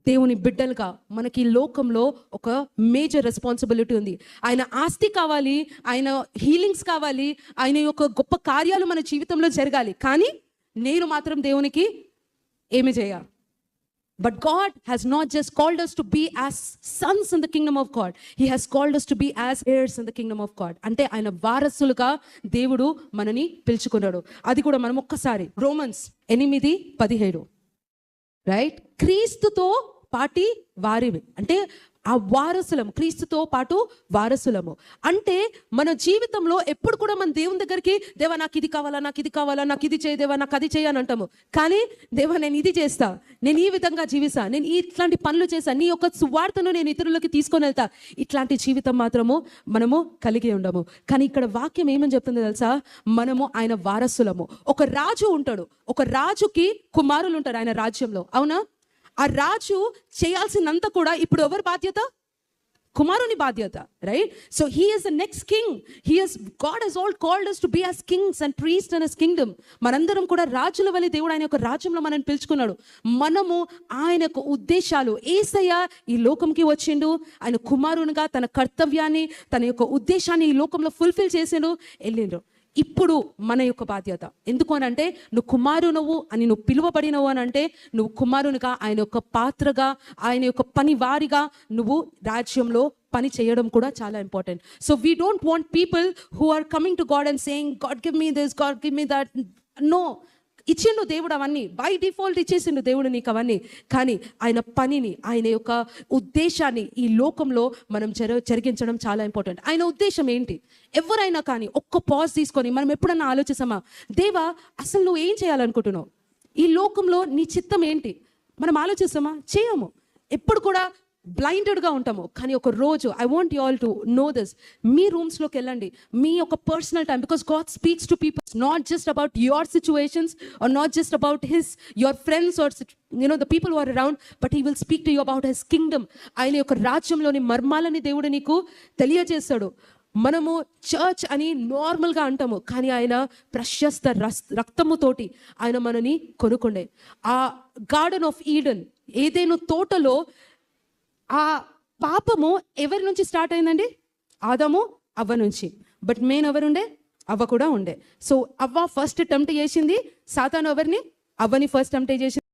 దేవుని బిడ్డలుగా మనకి ఈ లోకంలో ఒక మేజర్ రెస్పాన్సిబిలిటీ ఉంది. ఆయన ఆస్తి కావాలి, ఆయన హీలింగ్స్ కావాలి, ఆయన యొక్క గొప్ప కార్యాలు మన జీవితంలో జరగాలి. కానీ నేను మాత్రం దేవునికి ఏమి చేయాలి? But God has not just called us to be as sons in the kingdom of God. He has called us to be as heirs in the kingdom of God. అంటే ఆయన వారసులుగా దేవుడు మనని పిలుచుకున్నాడు. అది కూడా మనం ఒక్కసారి రోమన్స్ 8:17 రైట్, క్రీస్తుతో పాటి వారివి అంటే ఆ వారసులము, క్రీస్తుతో పాటు వారసులము. అంటే మన జీవితంలో ఎప్పుడు కూడా మన దేవుని దగ్గరికి దేవా నాకు ఇది కావాలా, నాకు ఇది కావాలా, నాకు ఇది చేయ దేవా, నాకు అది చేయని అంటాము. కానీ దేవా నేను ఇది చేస్తా, నేను ఈ విధంగా జీవిస్తా, నేను ఇట్లాంటి పనులు చేస్తా, నీ యొక్క సువార్తను నేను ఇతరులకి తీసుకొని వెళ్తా, ఇట్లాంటి జీవితం మాత్రము మనము కలిగి ఉండము. కానీ ఇక్కడ వాక్యం ఏమని చెప్తుందో తెలుసా? మనము ఆయన వారసులము. ఒక రాజు ఉంటాడు, ఒక రాజుకి కుమారులు ఉంటారు ఆయన రాజ్యంలో, అవునా? ఆ రాజు చేయాల్సినంత కూడా ఇప్పుడు ఎవరి బాధ్యత? కుమారుని బాధ్యత, right? So he is the next king. God has all called us to be as kings and priests in his kingdom. మనందరం కూడా రాజుల వలె దేవుడు ఆయన యొక్క రాజ్యంలో మనల్ని పిలుచుకున్నాడు. మనము ఆయన యొక్క ఉద్దేశాలు, యేసయ్య ఈ లోకంకి వచ్చిండు, ఆయన కుమారునిగా తన కర్తవ్యాన్ని, తన యొక్క ఉద్దేశాన్ని ఈ లోకంలో ఫుల్ఫిల్ చేసిండు, వెళ్ళిండు. ఇప్పుడు మన యొక్క బాధ్యత ఎందుకు అని అంటే, నువ్వు కుమారునవు అని నువ్వు పిలువబడినవు అని అంటే, నువ్వు కుమారునిగా ఆయన యొక్క పాత్రగా, ఆయన యొక్క పని వారిగా నువ్వు రాజ్యంలో పని చేయడం కూడా చాలా important. So we don't want people who are coming to God and saying God give me this, God give me that. No, ఇచ్చిండు దేవుడు అవన్నీ, బై డిఫాల్ట్ ఇచ్చేసిండు దేవుడు నీకు అవన్నీ. కానీ ఆయన పనిని, ఆయన యొక్క ఉద్దేశాన్ని ఈ లోకంలో మనం జరిగించడం చాలా ఇంపార్టెంట్. ఆయన ఉద్దేశం ఏంటి? ఎవరైనా కానీ ఒక్క పాజ్ తీసుకొని మనం ఎప్పుడన్నా ఆలోచిస్తామా, దేవా అసలు నువ్వు ఏం చేయాలనుకుంటున్నావు, ఈ లోకంలో నీ చిత్తం ఏంటి? మనం ఆలోచిస్తామా? చేయము. ఎప్పుడు కూడా బ్లైండెడ్గా ఉంటాము. కానీ ఒక రోజు I want you all to know this, మీ రూమ్స్లోకి వెళ్ళండి, మీ యొక్క personal time, because God speaks to people not just about your situations or not just about your friends or the people who are around, but he will speak to you about his kingdom. ఆయన యొక్క రాజ్యంలోని మర్మాలని దేవుడు నీకు తెలియజేస్తాడు. మనము church అని నార్మల్గా అంటాము, కానీ ఆయన ప్రశస్త రక్తముతోటి ఆయన మనని కొనుక్కుండే. ఆ గార్డెన్ ఆఫ్ ఈడెన్, ఏదైనా తోటలో ఆ పాపము ఎవరి నుంచి స్టార్ట్ అయిందండి? ఆదాము అవ్వ నుంచి. బట్ మెయిన్ ఎవరుండే? అవ్వ కూడా ఉండే. సో అవ్వ ఫస్ట్ టెంప్ట్ చేసింది సాతాను ఎవరిని? అవ్వని ఫస్ట్ టెంప్ట్ చేసింది.